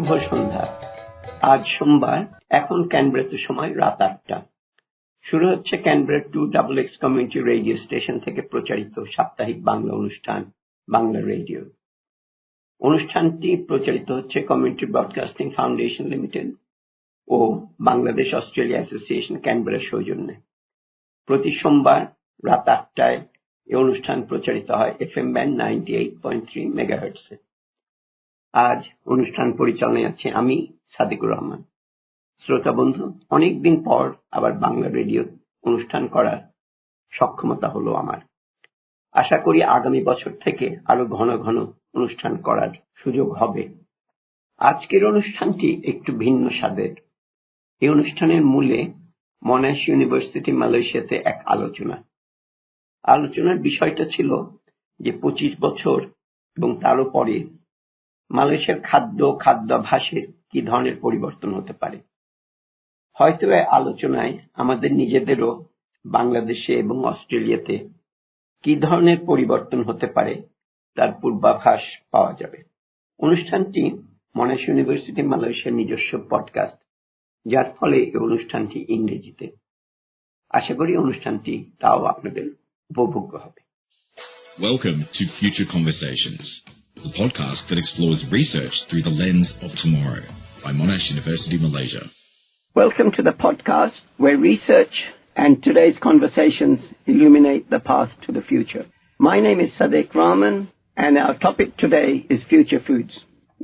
শুভ সন্ধ্যা। আজ সোমবার, এখন ক্যানবেরাতে সময় রাত 8টা। শুরু হচ্ছে Canberra 2XX community radio station থেকে প্রচারিত সাপ্তাহিক বাংলা অনুষ্ঠান বাংলা রেডিও। অনুষ্ঠানটি প্রচারিত হচ্ছে কমিউনিটি ব্রডকাস্টিং ফাউন্ডেশন লিমিটেড ও বাংলাদেশ অস্ট্রেলিয়া অ্যাসোসিয়েশন ক্যানবেরার সৌজন্যে। প্রতি সোমবার রাত 8টায় এই অনুষ্ঠান প্রচারিত হয় FM ব্যান্ড 98.3 মেগাহার্টজে। আজ অনুষ্ঠান পরিচালনায় আছি আমি সাদেকুর রহমান। শ্রোতা বন্ধু, অনেকদিন পর আবার বাংলা রেডিও অনুষ্ঠান করার সক্ষমতা হলো আমার। আশা করি আগামী বছর থেকে আরো ঘন ঘন অনুষ্ঠান করার সুযোগ হবে। আজকের অনুষ্ঠানটি একটু ভিন্ন স্বাদের। এই অনুষ্ঠানের মূলে মনাশ ইউনিভার্সিটি মালয়েশিয়াতে এক আলোচনার বিষয়টা ছিল যে 25 বছর এবং তারও পরে মালয়েশিয়ার খাদ্যাভ্যাসে কি ধরনের পরিবর্তন হতে পারে। হয়তো এই আলোচনায় আমাদের নিজেদেরও বাংলাদেশে এবং অস্ট্রেলিয়াতে কি ধরনের পরিবর্তন হতে পারে তার পূর্বাভাস পাওয়া যাবে। অনুষ্ঠানটি মনাশ ইউনিভার্সিটি মালয়েশিয়ার নিজস্ব পডকাস্ট, যার ফলে এই অনুষ্ঠানটি ইংরেজিতে। আশা করি অনুষ্ঠানটি তাও আপনাদের উপভোগ্য হবে। Welcome to Future Conversations, the podcast that explores research through the lens of tomorrow by Monash University Malaysia. Welcome to the podcast where research and today's conversations illuminate the path to the future. My name is Sadequr Rahman, and our topic today is future foods.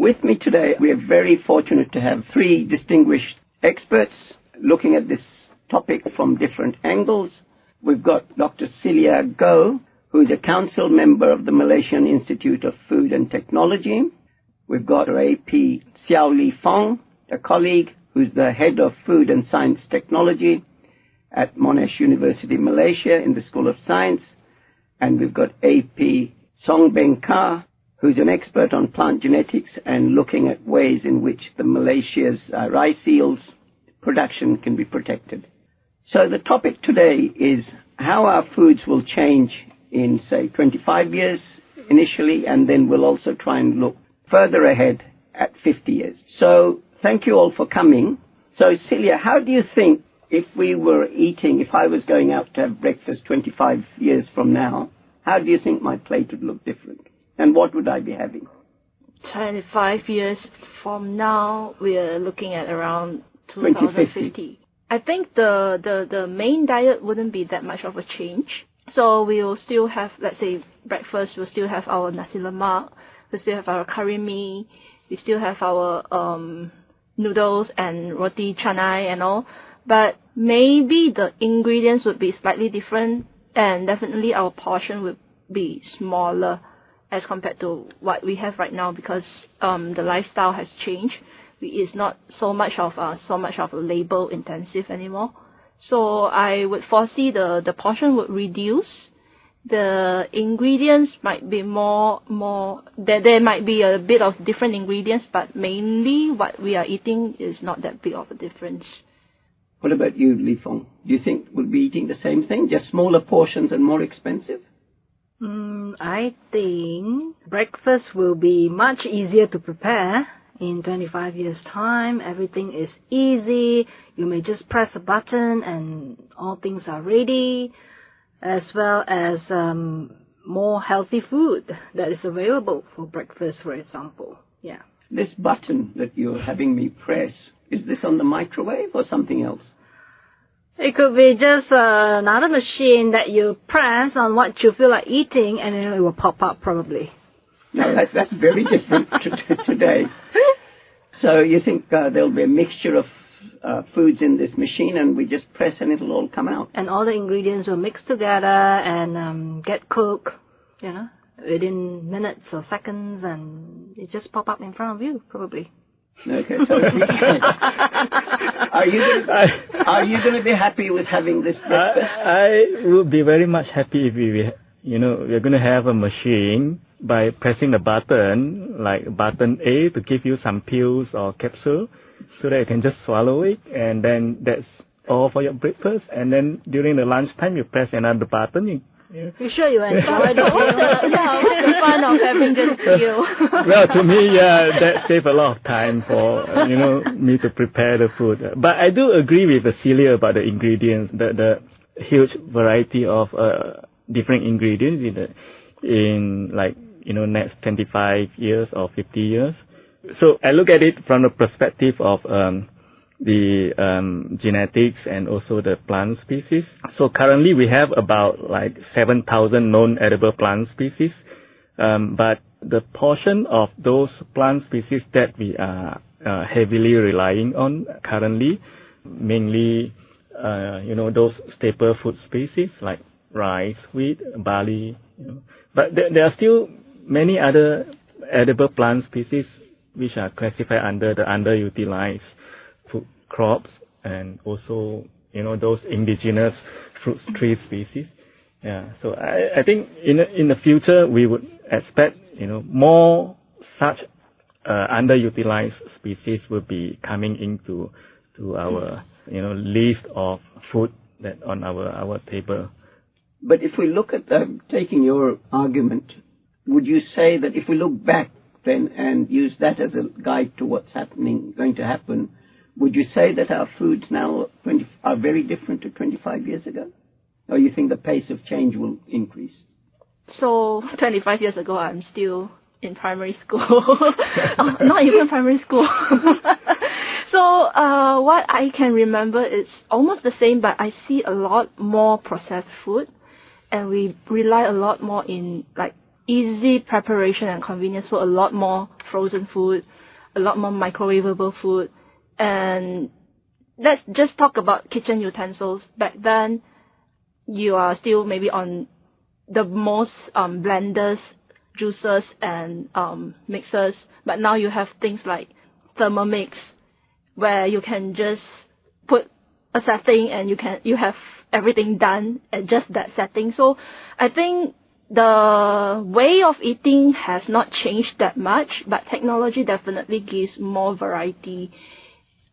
With me today, we are very fortunate to have three distinguished experts looking at this topic from different angles. We've got Dr. Celia Goh, who is a council member of the Malaysian Institute of Food and Technology. We've got AP Siow Lee Fong, a colleague who's the head of Food and Science Technology at Monash University Malaysia in the School of Science. And we've got AP Beng, who's an expert on plant genetics and looking at ways in which the Malaysia's rice eels production can be protected. So the topic today is how our foods will change in, say, 25 years initially, and then we'll also try and look further ahead at 50 years. So thank you all for coming. So Celia, how do you think if I was going out to have breakfast 25 years from now, how do you think my plate would look different? And what would I be having? 25 years from now, we're looking at around 2050. I think the main diet wouldn't be that much of a change. So we will still have, let's say, breakfast, we'll still have our Nasi Lemak, we'll still have our curry mee, we still have our noodles and roti canai and all. But maybe the ingredients would be slightly different, and definitely our portion would be smaller as compared to what we have right now, because the lifestyle has changed. It's not so much of a label intensive anymore. So I would foresee the portion would reduce. The ingredients might be more. There might be a bit of different ingredients, but mainly what we are eating is not that big of a difference. What about you, Lee Fong? Do you think we'll be eating the same thing, just smaller portions and more expensive? I think breakfast will be much easier to prepare. In 25 years' time, everything is easy. You may just press a button and all things are ready, as well as more healthy food that is available for breakfast, for example. Yeah. This button that you're having me press, is this on the microwave or something else? It could be just another machine that you press on what you feel like eating, and then it will pop up probably. No, that's very different today. So you think there'll be a mixture of foods in this machine, and we just press and it'll all come out? And all the ingredients will mix together and get cooked, within minutes or seconds, and it just pop up in front of you, probably. Okay, so are you going to be happy with having this breakfast? I would be very much happy if we're going to have a machine by pressing the button, like button A, to give you some pills or capsule, so that you can just swallow it, and then that's all for your breakfast. And then during the lunchtime, you press another button, you You sure you enjoy the what's the fun of having this skill? Well, to me, that saves a lot of time for, me to prepare the food. But I do agree with Celia about the ingredients, the huge variety of different ingredients in next 25 years or 50 years. So I look at it from the perspective of the genetics and also the plant species. So currently we have about 7,000 known edible plant species, but the portion of those plant species that we are heavily relying on currently, mainly those staple food species like rice, wheat, barley. But there are still many other edible plant species which are classified under the underutilized food crops, and also those indigenous fruit tree species. So I think in the future we would expect more such underutilized species will be coming into our list of food that on our table. But if we look at taking your argument, would you say that if we look back then and use that as a guide to what's going to happen, would you say that our foods now are very different to 25 years ago? Or you think the pace of change will increase? So 25 years ago, I'm still in primary school. Not even primary school. So what I can remember is almost the same, but I see a lot more processed food, and we rely a lot more in easy preparation and convenience food, a lot more frozen food, a lot more microwavable food. And let's just talk about kitchen utensils. Back then, you are still maybe on the most blenders, juicers, and mixers. But now you have things like Thermomix, where you can just put a setting and you have everything done at just that setting. So I think the way of eating has not changed that much, but technology definitely gives more variety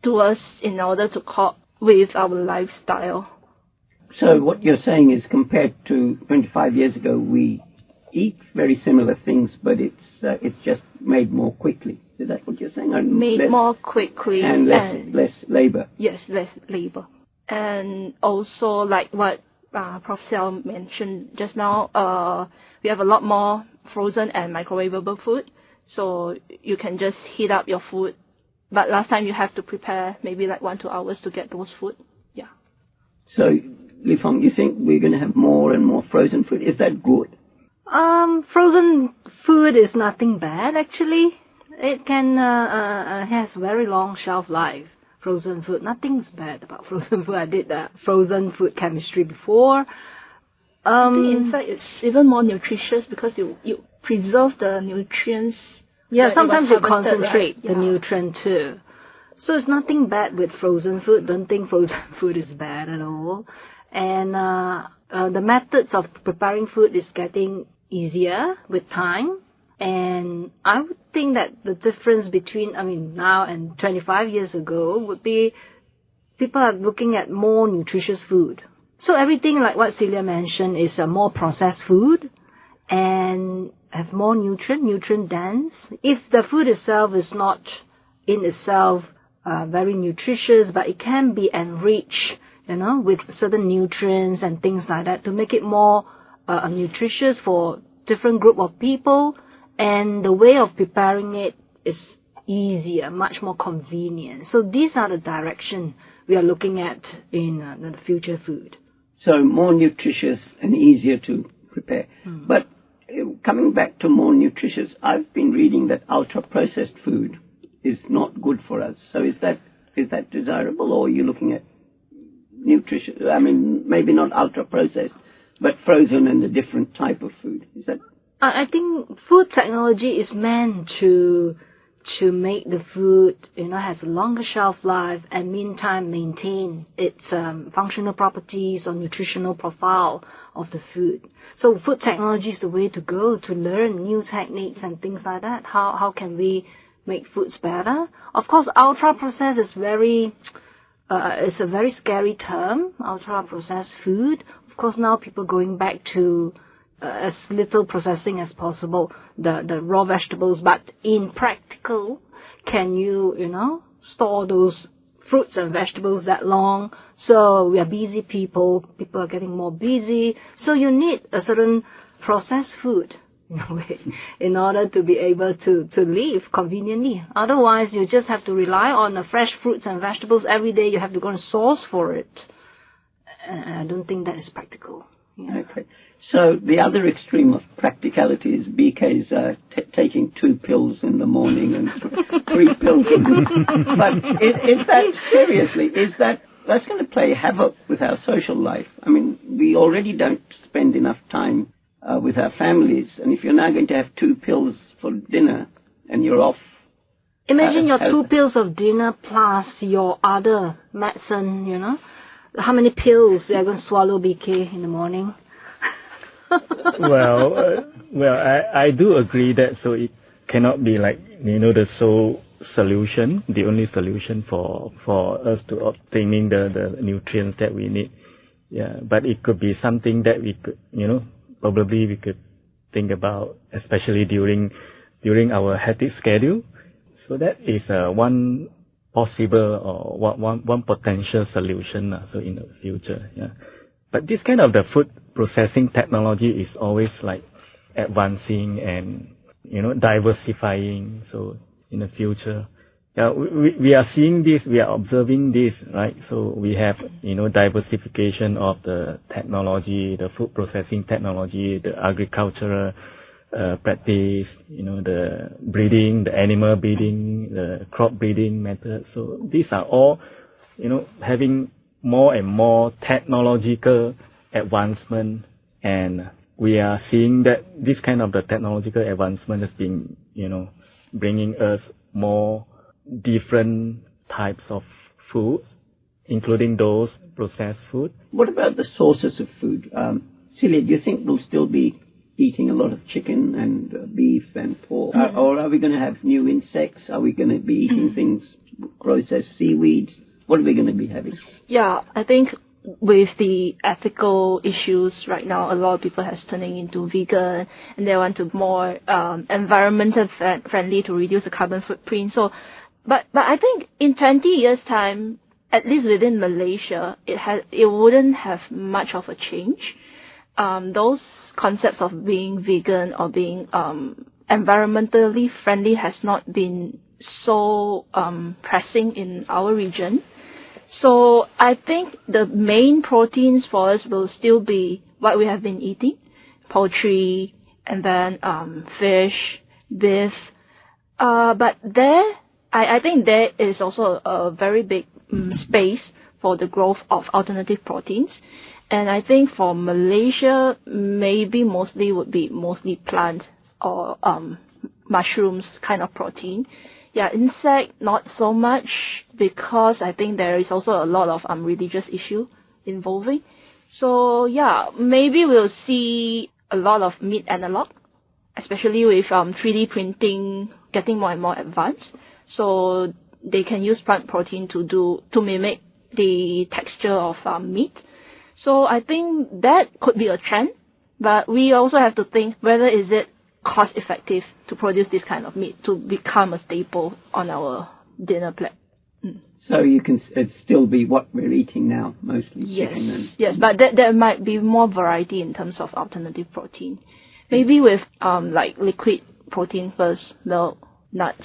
to us in order to cope with our lifestyle. So what you're saying is, compared to 25 years ago, we eat very similar things, but it's just made more quickly. Is that what you're saying? More quickly. And less labor. Yes, less labor. And also, like what Prof. Siow mentioned just now, we have a lot more frozen and microwavable food. So you can just heat up your food. But last time you have to prepare maybe 1-2 hours to get those food. Yeah. So, Lee Fong, you think we're going to have more and more frozen food? Is that good? Frozen food is nothing bad, actually. It can has very long shelf life. Frozen food, nothing's bad about frozen food. I did frozen food chemistry before. I think in fact it's even more nutritious because you preserve the nutrients. Yeah, sometimes you concentrate right? the nutrient too. So it's nothing bad with frozen food. Don't think frozen food is bad at all. And the methods of preparing food is getting easier with time. And I would think that the difference between, now and 25 years ago would be people are looking at more nutritious food. So everything like what Celia mentioned is more processed food and have more nutrient dense. If the food itself is not in itself very nutritious, but it can be enriched, with certain nutrients and things like that to make it more nutritious for different group of people. And the way of preparing it is easier, much more convenient. So these are the direction we are looking at in the future food. So more nutritious and easier to prepare. But coming back to more nutritious, I've been reading that ultra-processed food is not good for us. So is that desirable, or are you looking at nutritious? Maybe not ultra-processed, but frozen and a different type of food. Is that? I think food technology is meant to make the food, has a longer shelf life and meantime maintain its functional properties or nutritional profile of the food. So food technology is the way to go to learn new techniques and things like that. How can we make foods better? Of course, ultra-processed is it's a very scary term, ultra-processed food. Of course, now people going back to as little processing as possible, the raw vegetables. But in practical, can you store those fruits and vegetables that long? So we are busy people. People are getting more busy. So you need a certain processed food in a way in order to be able to live conveniently. Otherwise, you just have to rely on the fresh fruits and vegetables every day. You have to go and source for it. And I don't think that is practical. Yeah. Okay. So the other extreme of practicality is BK's taking 2 pills in the morning and 3 pills in the But is that, seriously, that's going to play havoc with our social life? I mean, we already don't spend enough time with our families. And if you're now going to have 2 pills for dinner and you're off. Imagine your 2 pills of dinner plus your other medicine, How many pills they are going to swallow, BK, in the morning? Well, I do agree that so it cannot be like the sole solution, the only solution for us to obtaining the nutrients that we need. Yeah, but it could be something that we could probably we could think about, especially during our hectic schedule. So that is one possible or one potential solution so in the future. Yeah. But this kind of the food processing technology is always like advancing and diversifying. So in the future, we are seeing this, we are observing this, right? So we have diversification of the technology, the food processing technology, the agricultural practice, the breeding, the animal breeding, the crop breeding methods. So these are all, having more and more technological advancement, and we are seeing that this kind of the technological advancement has been, bringing us more different types of food, including those processed food. What about the sources of food? Celia, do you think we'll still be eating a lot of chicken and beef and pork? Or are we going to have new insects? Are we going to be eating things, processed seaweeds? What are we going to be having? Yeah, I think with the ethical issues right now, a lot of people has turning into vegan, and they want to more environmental friendly to reduce the carbon footprint. So, but I think in 20 years' time, at least within Malaysia, it wouldn't have much of a change. Those concepts of being vegan or being environmentally friendly has not been so pressing in our region. So I think the main proteins for us will still be what we have been eating, poultry, and then fish, beef. But I think there is also a very big space for the growth of alternative proteins. And I think for Malaysia, maybe would be mostly plant or mushrooms kind of protein. Yeah, insect, not so much, because I think there is also a lot of religious issue involving. So yeah, maybe we'll see a lot of meat analog, especially with 3D printing getting more and more advanced. So they can use plant protein to mimic the texture of meat. So I think that could be a trend, but we also have to think whether is it cost effective to produce this kind of meat to become a staple on our dinner plate. So it'd still be what we're eating now, mostly chicken. Yes, but there might be more variety in terms of alternative protein. Maybe with like liquid protein first, milk, nuts,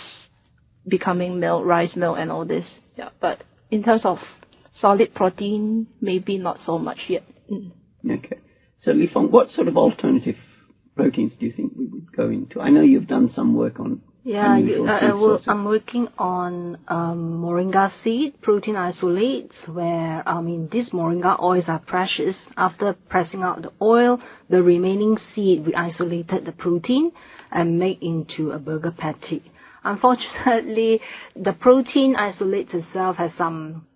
becoming milk, rice milk, and all this. Yeah, but in terms of solid protein, maybe not so much yet. Okay. So Lee Fong, what sort of alternative proteins do you think we would go into? I know you've done some work on. Yeah, I'm working on moringa seed protein isolates, where these moringa oils are precious. After pressing out the oil, the remaining seed we isolated the protein and make into a burger patty. Unfortunately, the protein isolates itself has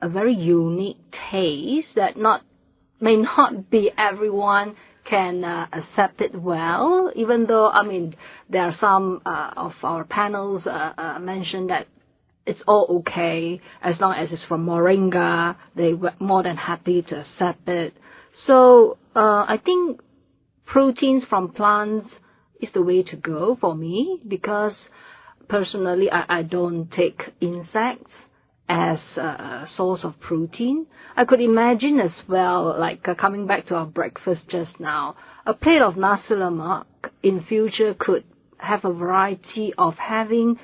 a very unique taste that may not be everyone can accept it well, even though, there are some of our panels mentioned that it's all okay as long as it's from moringa. They were more than happy to accept it. So I think proteins from plants is the way to go for me, because personally I don't take insects as a source of protein. I could imagine as well, like coming back to our breakfast just now, a plate of Nasi Lemak in future could have a variety of having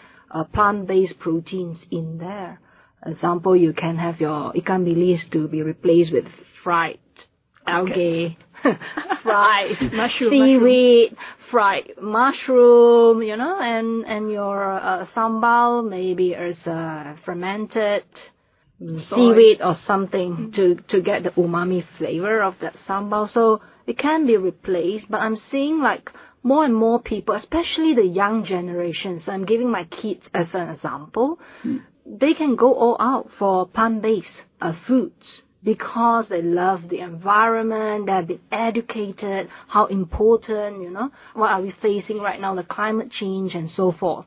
plant-based proteins in there. Example, you can have your ikan bilis to be replaced with fried algae, fried seaweed, fried mushroom, and your sambal maybe as fermented seaweed or something to get the umami flavor of that sambal. So it can be replaced, but I'm seeing like more and more people, especially the young generations, I'm giving my kids as an example, they can go all out for plant-based foods because they love the environment, they've been educated, how important, what are we facing right now, the climate change and so forth.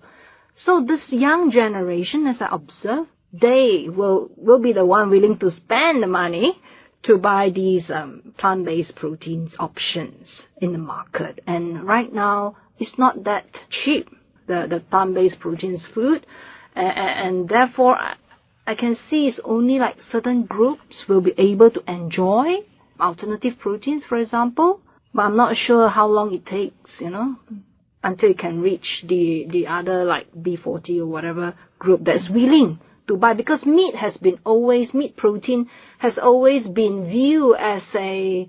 So this young generation, as I observe, they will be the one willing to spend the money to buy these plant-based proteins options in the market. And right now, it's not that cheap, the plant-based proteins food. And therefore, I can see it's only like certain groups will be able to enjoy alternative proteins, for example. But I'm not sure how long it takes, until it can reach the other like B40 or whatever group that's willing to buy. Because meat protein has always been viewed as a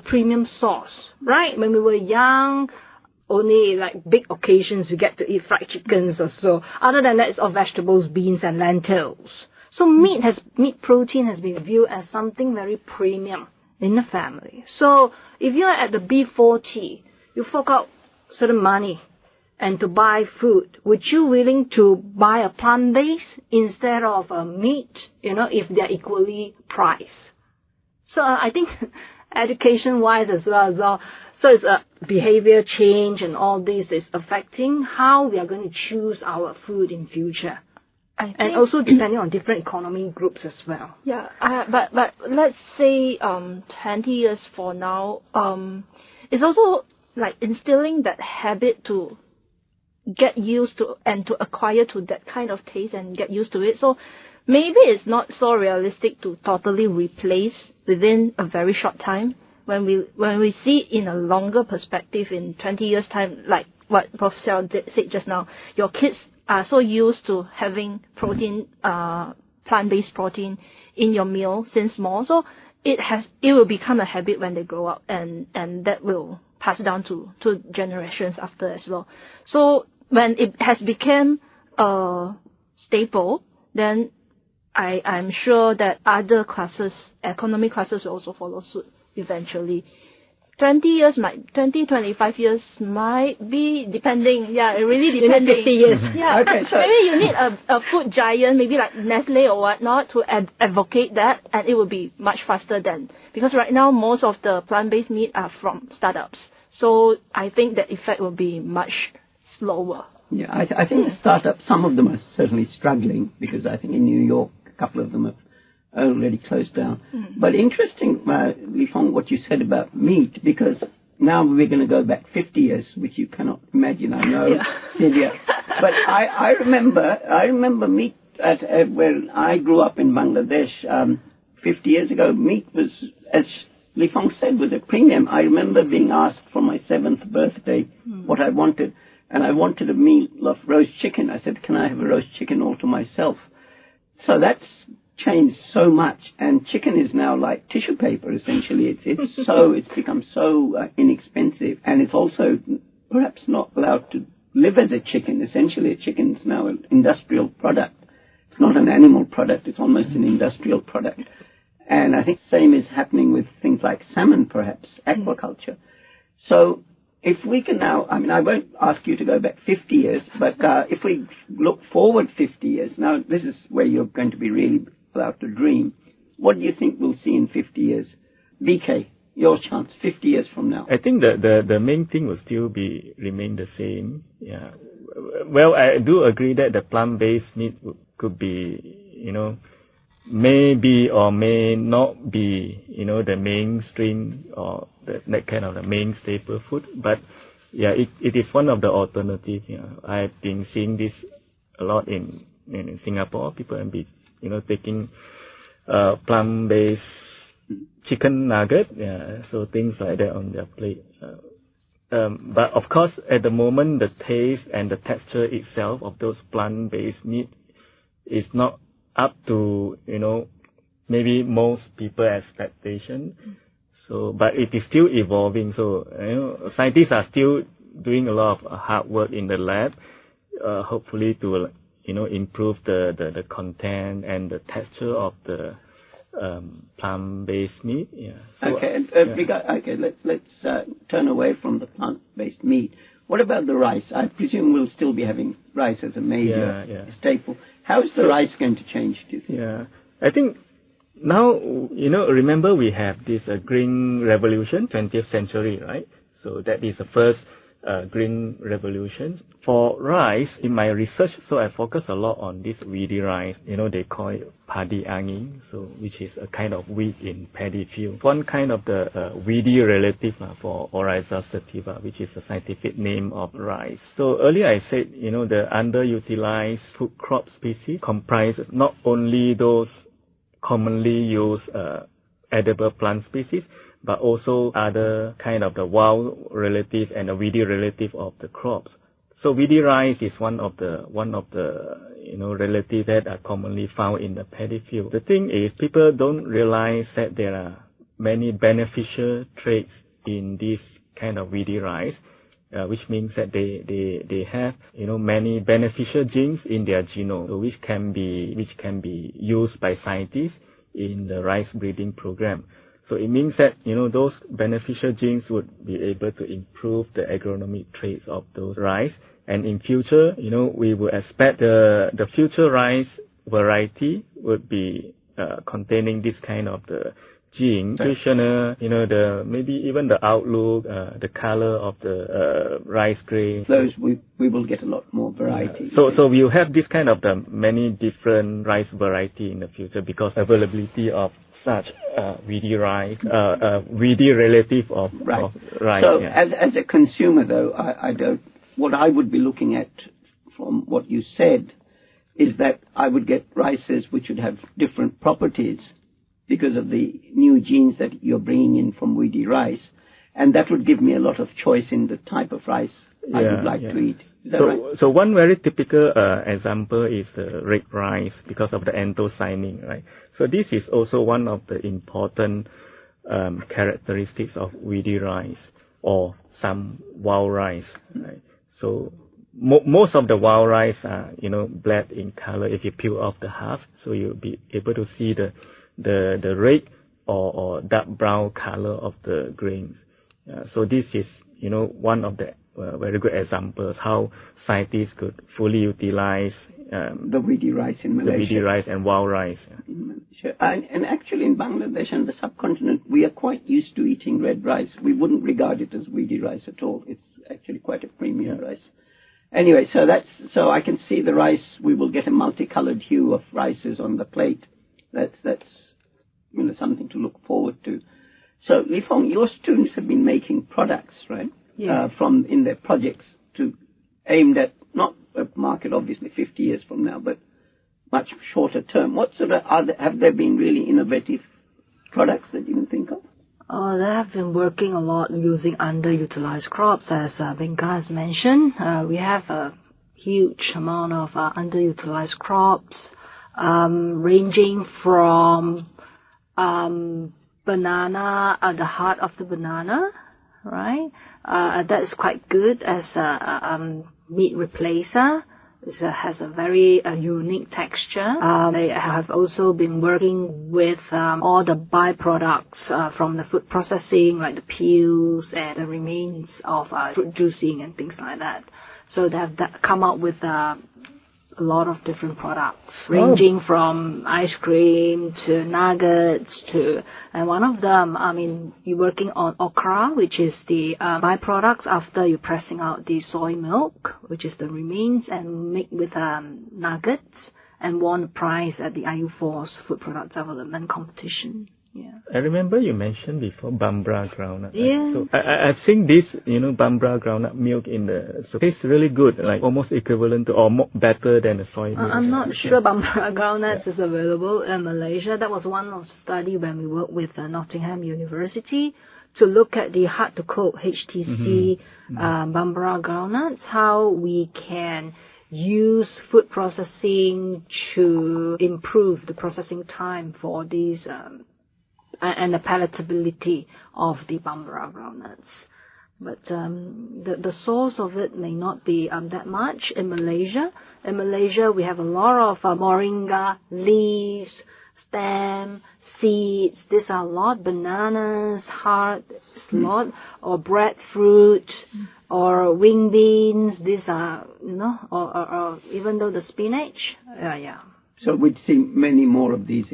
premium source, right? When we were young, only like big occasions we get to eat fried chickens or so. Other than that, it's all vegetables, beans and lentils. So meat protein has been viewed as something very premium in the family. So if you're at the B40, you fork out certain money and to buy food, would you willing to buy a plant-based instead of a meat, if they're equally priced? So I think education-wise as well. So it's a behavior change, and all this is affecting how we are going to choose our food in future. And also depending on different economy groups as well. Yeah, but let's say 20 years from now, it's also like instilling that habit to get used to and to acquire to that kind of taste and get used to it. So maybe it's not so realistic to totally replace within a very short time. When we see in a longer perspective in 20 years' time, like what Professor Siow said just now, your kids are so used to having protein, plant-based protein in your meal since small, so it will become a habit when they grow up, and that will pass down to generations after as well. So when it has become a staple, then I'm sure that other classes, economic classes, will also follow suit eventually. 25 years might be depending. Yeah, it really depends. 50 years. Yeah, okay, so maybe you need a food giant, maybe like Nestle or whatnot, to advocate that, and it will be much faster then. Because right now, most of the plant-based meat are from startups. So I think the effect will be much slower. Yeah, I think the startups, some of them are certainly struggling, because I think in New York, a couple of them have already closed down. But interesting, Lee Fong, what you said about meat, because now we're going to go back 50 years, which you cannot imagine, I know, Celia. But I remember meat where I grew up in Bangladesh 50 years ago. Meat was, as Lee Fong said, was a premium. I remember being asked for my 7th birthday what I wanted, and I wanted a meal of roast chicken. I said, can I have a roast chicken all to myself? So that's changed so much, and chicken is now like tissue paper, essentially. It's become so inexpensive, and it's also perhaps not allowed to live as a chicken. Essentially, a chicken is now an industrial product. It's not an animal product, it's almost an industrial product. And I think the same is happening with things like salmon, perhaps, aquaculture. So if we can now, I mean, I won't ask you to go back 50 years, but if we look forward 50 years, now this is where you're going to be really allowed to dream. What do you think we'll see in 50 years? BK, your chance, 50 years from now. I think the main thing will still remain the same. Yeah. Well, I do agree that the plant-based meat could be, may be or may not be, the mainstream or that kind of the main staple food, but yeah, it is one of the alternatives. I've been seeing this a lot in Singapore. People have been, taking plant-based chicken nugget, so things like that on their plate. But of course, at the moment, the taste and the texture itself of those plant-based meat is not up to, maybe most people's expectation. So, but it is still evolving. So, scientists are still doing a lot of hard work in the lab, hopefully to, improve the content and the texture of the plant-based meat. Yeah. So, okay. Let's turn away from the plant-based meat. What about the rice? I presume we'll still be having rice as a major staple. How is the rice going to change, do you think? Yeah, I think now, remember we have this green revolution, 20th century, right? So that is the first green revolution. For rice, in my research, so I focus a lot on this weedy rice. They call it padi angin, so which is a kind of wheat in paddy field. One kind of the weedy relative for Oryza sativa, which is the scientific name of rice. So earlier I said, the underutilized food crop species comprise not only those commonly used edible plant species, but also other kind of the wild relative and the weedy relative of the crops. So weedy rice is one of the relatives that are commonly found in the paddy field. The thing is, people don't realize that there are many beneficial traits in this kind of weedy rice, which means that they have many beneficial genes in their genome, so which can be used by scientists in the rice breeding program. So it means that, those beneficial genes would be able to improve the agronomic traits of those rice. And in future, we will expect the future rice variety would be containing this kind of the gene, nutritional, maybe even the outlook, the color of the rice grain. Those we will get a lot more variety. So we'll have this kind of the many different rice variety in the future because availability of such weedy rice, weedy relative of rice. So as a consumer, though, what I would be looking at from what you said is that I would get rices which would have different properties because of the new genes that you're bringing in from weedy rice, and that would give me a lot of choice in the type of rice I would like to eat. Is that right? So one very typical example is the red rice because of the anthocyanin, right? So this is also one of the important characteristics of weedy rice or some wild rice, right? So most of the wild rice are, black in color if you peel off the husk, so you'll be able to see the red or dark brown color of the grains. So this is, one of the very good examples how scientists could fully utilize the weedy rice in Malaysia. The weedy rice and wild rice. In Malaysia. And actually in Bangladesh and the subcontinent, we are quite used to eating red rice. We wouldn't regard it as weedy rice at all. It's actually quite a premium rice. Anyway, so I can see the rice. We will get a multicolored hue of rices on the plate. That's something to look forward to. So, Lee Fong, your students have been making products, right? Yeah. From in their projects aimed at not a market, obviously, 50 years from now, but much shorter term. What sort of have there been really innovative products that you can think of? They have been working a lot using underutilized crops, as Beng has mentioned. We have a huge amount of underutilized crops, ranging from banana, the heart of the banana, right? That is quite good as a meat replacer. It has a very unique texture. They have also been working with all the byproducts from the food processing, like the peels and the remains of fruit juicing and things like that. So they have come up with a lot of different products, ranging from ice cream to nuggets and one of them, you're working on okra, which is the byproducts after you're pressing out the soy milk, which is the remains, and make with nuggets. and won a prize at the IU4's Food Product Development Competition. Yeah. I remember you mentioned before Bambra groundnut. Yeah. So I've seen this, Bambra groundnut milk so it tastes really good, like almost equivalent to or more, better than the soy milk. I'm not sure Bambra groundnuts is available in Malaysia. That was one of the study when we worked with Nottingham University to look at the hard to cook HTC Bambra groundnuts, how we can use food processing to improve the processing time for these and the palatability of the Bambra groundnuts. But the source of it may not be that much in Malaysia. In Malaysia, we have a lot of moringa leaves, stem, seeds. These are a lot. Bananas, heart, lot, or breadfruit, or wing beans. These are, or even though the spinach. Yeah. So we'd see many more of these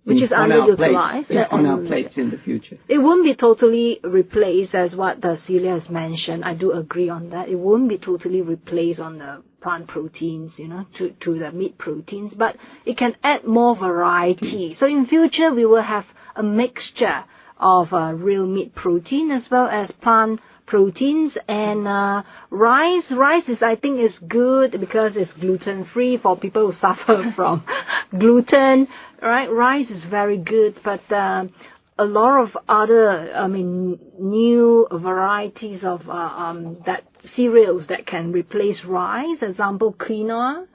which is underutilized on our plates in the future. It won't be totally replaced as what Celia has mentioned. I do agree on that. It won't be totally replaced on the plant proteins, to the meat proteins, but it can add more variety. So in future, we will have a mixture of real meat protein as well as plant proteins, and rice. Rice I think is good because it's gluten free for people who suffer from gluten. Right, rice is very good, but a lot of other, new varieties of that cereals that can replace rice. Example, quinoa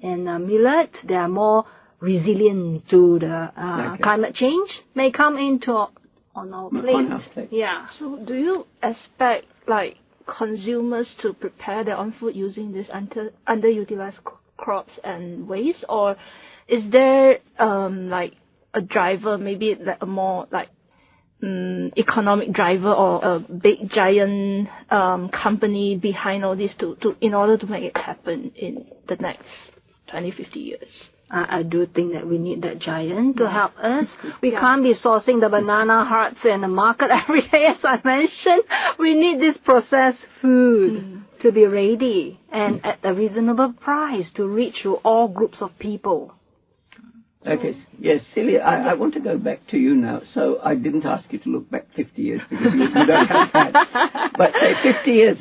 and millet. They are more resilient to the climate change. May come into on our plate. Yeah. So do you expect consumers to prepare their own food using these underutilized crops and waste, or is there a driver, maybe a more economic driver or a big giant company behind all this to in order to make it happen in the next 20-50 years? I do think that we need that giant to help us. We can't be sourcing the banana hearts in the market every day, as I mentioned. We need this processed food to be ready and at a reasonable price to reach to all groups of people. Okay. Yes, Celia, I want to go back to you now. So I didn't ask you to look back 50 years because you don't have that. But say 50 years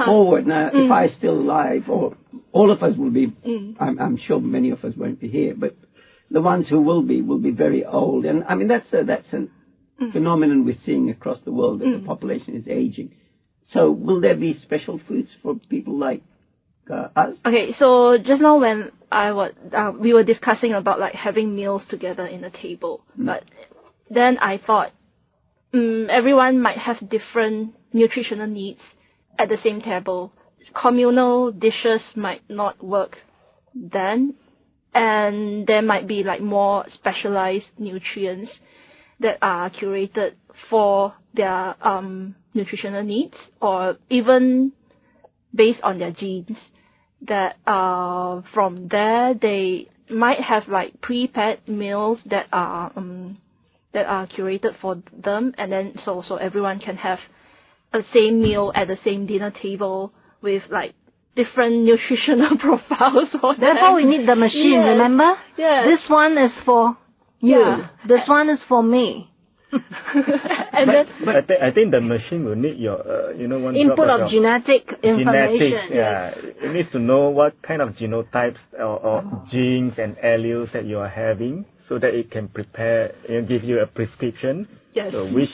forward now, if I'm still alive, or all of us will be, I'm sure many of us won't be here, but the ones who will be very old. And I mean, that's a phenomenon we're seeing across the world, that the population is aging. So will there be special foods for people like us? Okay, so just now when we were discussing about having meals together in a table, but then I thought everyone might have different nutritional needs at the same table. Communal dishes might not work then, and there might be more specialized nutrients that are curated for their nutritional needs, or even based on their genes, that from there they might have prepared meals that are curated for them, and then so everyone can have a same meal at the same dinner table with different nutritional profiles for them. Therefore, we need the machine. Remember? Yes. This one is for you. This one is for me. But I think the machine will need your, one input of genetic information. It needs to know what kind of genotypes or genes and alleles that you are having, so that it can prepare and give you a prescription. Yes. So which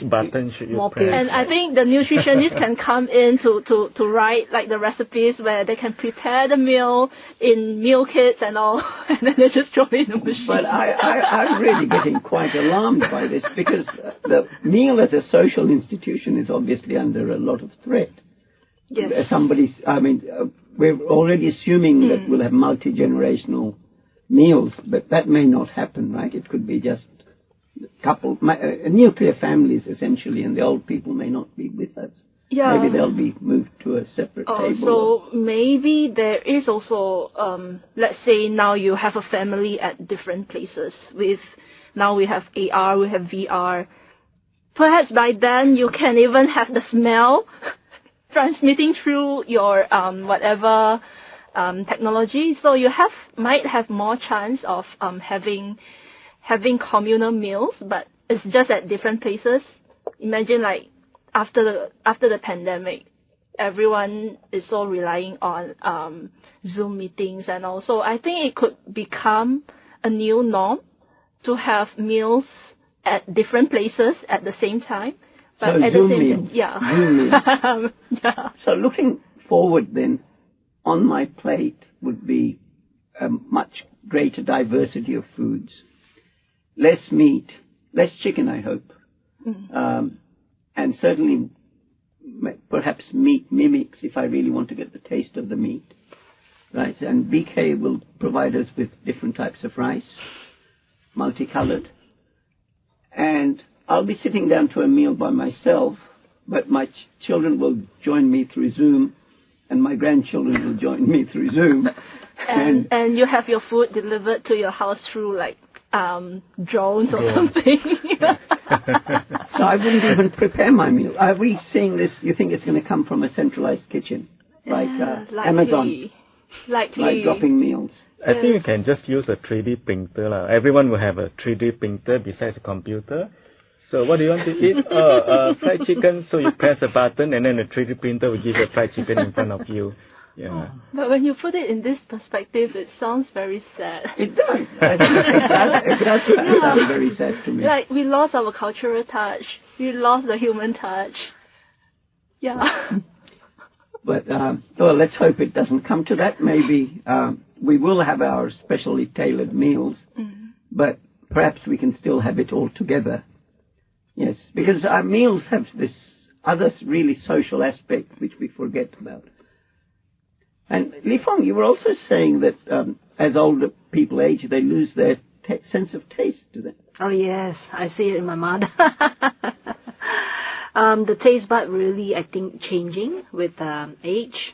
button should you press? And I think the nutritionists can come in to write the recipes where they can prepare the meal in meal kits and all, and then they just throw it in the machine. But I'm really getting quite alarmed by this, because the meal as a social institution is obviously under a lot of threat. Yes. We're already assuming that we'll have multi-generational meals, but that may not happen, right? It could be just nuclear families essentially, and the old people may not be with us. Yeah. Maybe they'll be moved to a separate table. So maybe there is also, let's say now you have a family at different places. Now we have AR, we have VR. Perhaps by then you can even have the smell transmitting through your whatever technology. So you might have more chance of having communal meals, but it's just at different places. Imagine like after the pandemic, everyone is so relying on Zoom meetings, and also I think it could become a new norm to have meals at different places at the same time. But so at Zoom the same meals. yeah. Zoom meals. Yeah. So looking forward then, on my plate would be a much greater diversity of foods. Less meat, less chicken, I hope. And certainly perhaps meat mimics if I really want to get the taste of the meat. Right, and BK will provide us with different types of rice, multicolored. And I'll be sitting down to a meal by myself, but my children will join me through Zoom, and my grandchildren will join me through Zoom. And you have your food delivered to your house through like drones or something. So I wouldn't even prepare my meal. Are we seeing this? You think it's going to come from a centralized kitchen, like Amazon, like dropping meals? I think you can just use a 3D printer. Everyone will have a 3D printer besides a computer. So what do you want to eat? Fried chicken. So you press a button and then the 3D printer will give you fried chicken in front of you. Yeah. But when you put it in this perspective, it sounds very sad. It does. It does sound very sad to me. Like we lost our cultural touch. We lost the human touch. Yeah. But well, let's hope it doesn't come to that. Maybe we will have our specially tailored meals, but perhaps we can still have it all together. Yes, because our meals have this other really social aspect which we forget about. And Lee Fong, you were also saying that as older people age, they lose their sense of taste, do they? Oh yes, I see it in my mother. The taste bud really, I think, changing with age,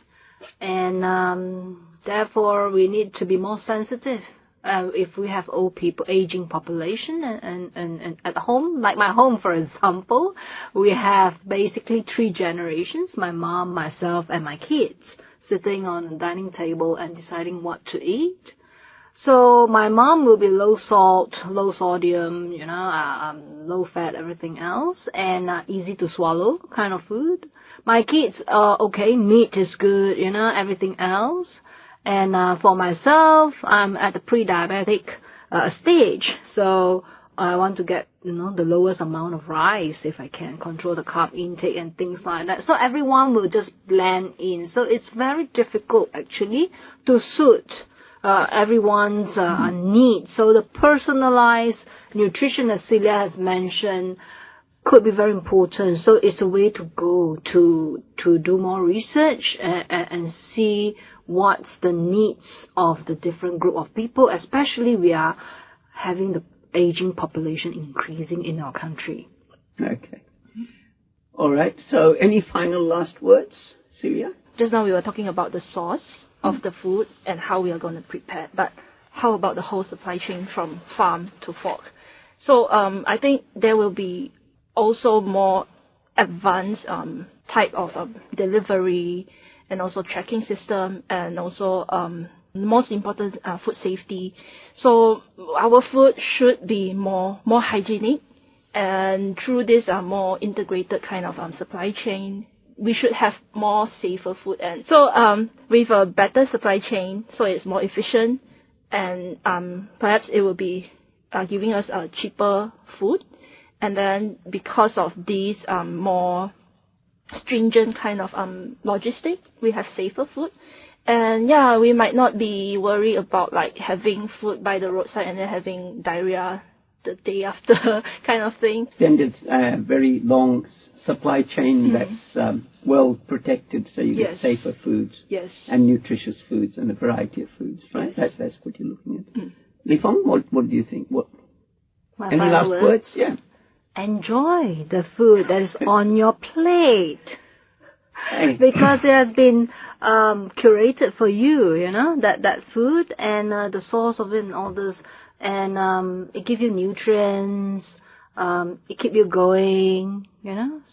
and therefore we need to be more sensitive. If we have old people, aging population, and at home, like my home, for example, we have basically 3 generations: my mom, myself, and my kids, sitting on the dining table and deciding what to eat. So my mom will be low salt, low sodium, low fat, everything else, and easy to swallow kind of food. My kids, okay, meat is good, everything else. And for myself, I'm at the pre-diabetic stage, so I want to get, the lowest amount of rice if I can, control the carb intake and things like that. So everyone will just blend in. So it's very difficult, actually, to suit everyone's needs. So the personalized nutrition, as Celia has mentioned, could be very important. So it's a way to go to do more research and see what's the needs of the different group of people, especially we are having the aging population increasing in our country. Okay. All right. So any final last words, Celia? Just now we were talking about the source of the food and how we are going to prepare. But how about the whole supply chain from farm to fork? So I think there will be also more advanced type of delivery and also tracking system, and also most important, food safety. So our food should be more hygienic, and through this more integrated kind of supply chain, we should have more safer food. And so with a better supply chain, so it's more efficient, and perhaps it will be giving us a cheaper food. And then because of these more stringent kind of logistic, we have safer food. And yeah, we might not be worried about like having food by the roadside and then having diarrhea the day after kind of thing. Extended, very long supply chain that's well protected, so you get safer foods and nutritious foods and a variety of foods, right? That's what you're looking at. Lee Fong, what do you think? Any last words? Yeah. Enjoy the food that is on your plate. Because it has been curated for you, that food and the source of it and all this. And it gives you nutrients, it keeps you going,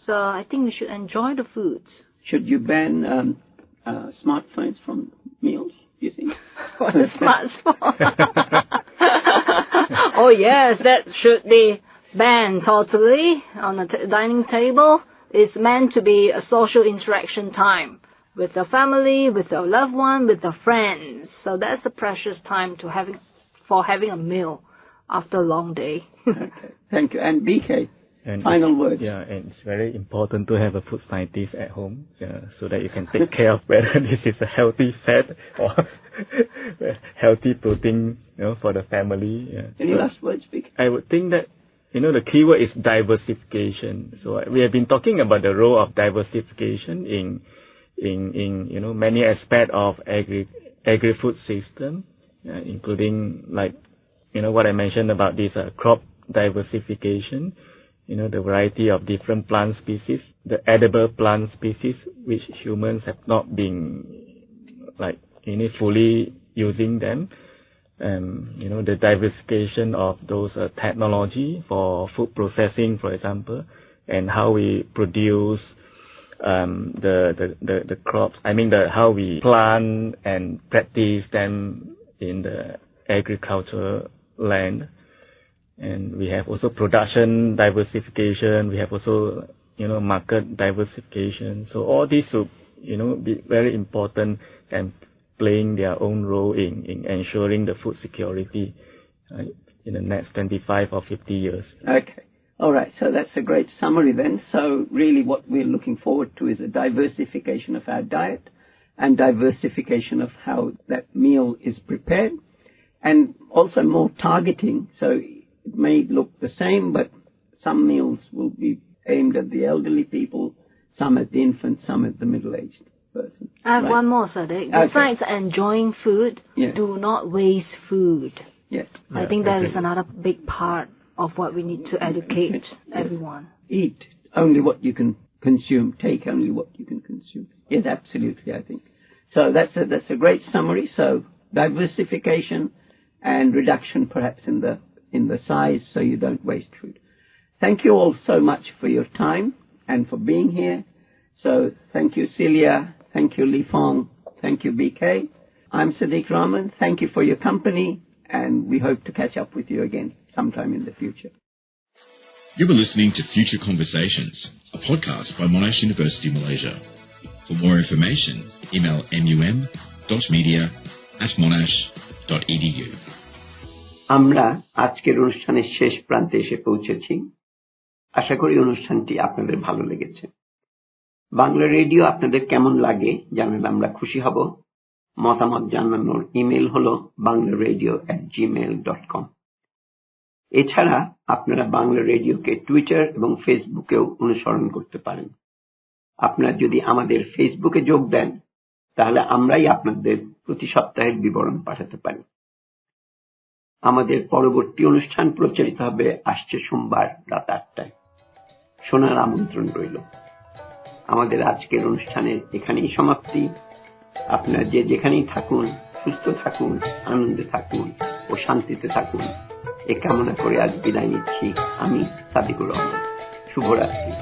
So I think we should enjoy the foods. Should you ban smartphones from meals? do you think? For the smartphone. Oh yes, that should be banned totally on the dining table. It's meant to be a social interaction time with the family, with your loved one, with the friends. So that's the precious time for having a meal after a long day. Okay, thank you. And BK, And final words. Yeah, and it's very important to have a food scientist at home, so that you can take care of whether this is a healthy fat or healthy protein, for the family. Yeah. Any last words, BK? I would think that, the keyword is diversification. So we have been talking about the role of diversification in many aspects of agri-food system, including what I mentioned about this crop diversification, the variety of different plant species, the edible plant species which humans have not been fully using them. The diversification of those technology for food processing, for example, and how we produce the crops. I mean, how we plant and practice them in the agricultural land. And we have also production diversification. We have also, market diversification. So all these will, be very important and playing their own role in ensuring the food security in the next 25 or 50 years. Okay. All right. So that's a great summary then. So really what we're looking forward to is a diversification of our diet and diversification of how that meal is prepared, and also more targeting. So it may look the same, but some meals will be aimed at the elderly people, some at the infant, some at the middle-aged person. I have one more, Sadeq. Besides enjoying food, do not waste food. Yes. I think that is another big part of what we need to educate everyone. Eat only what you can consume. Take only what you can consume. Yes, absolutely, I think. So that's a great summary. So diversification and reduction perhaps in the size, so you don't waste food. Thank you all so much for your time and for being here. So thank you, Celia. Thank you, Lee Fong. Thank you, BK. I'm Sadequr Rahman. Thank you for your company, and we hope to catch up with you again sometime in the future. You were listening to Future Conversations, a podcast by Monash University Malaysia. For more information, email mum.media@monash.edu. আমরা আজকের অনুষ্ঠানের শেষ প্রান্তে এসে পৌঁছেছি। আশা করি অনুষ্ঠানটি আপনাদের ভালো লেগেছে। বাংলা রেডিও আপনাদের কেমন লাগে জানালে আমরা খুশি হব। মতামত জানানোর ইমেল হলো banglaradio@gmail.com। এছাড়া আপনারা বাংলা রেডিওকে টুইটার এবং ফেসবুকেও অনুসরণ করতে পারেন। আপনারা যদি আমাদের ফেসবুকে যোগ দেন তাহলে আমরাই আপনাদের প্রতি সপ্তাহের বিবরণ পাঠাতে পারি। আমাদের পরবর্তী অনুষ্ঠান প্রচারিত হবে আসছে সোমবার রাত 8টায়। শোনার আমন্ত্রণ রইল। আমাদের আজকের অনুষ্ঠানের এখানেই সমাপ্তি। আপনারা যে যেখানেই থাকুন, সুস্থ থাকুন, আনন্দে থাকুন ও শান্তিতে থাকুন, এ কামনা করে আজ বিদায় নিচ্ছি। আমি সাদেকুর রহমান। শুভরাত্রি।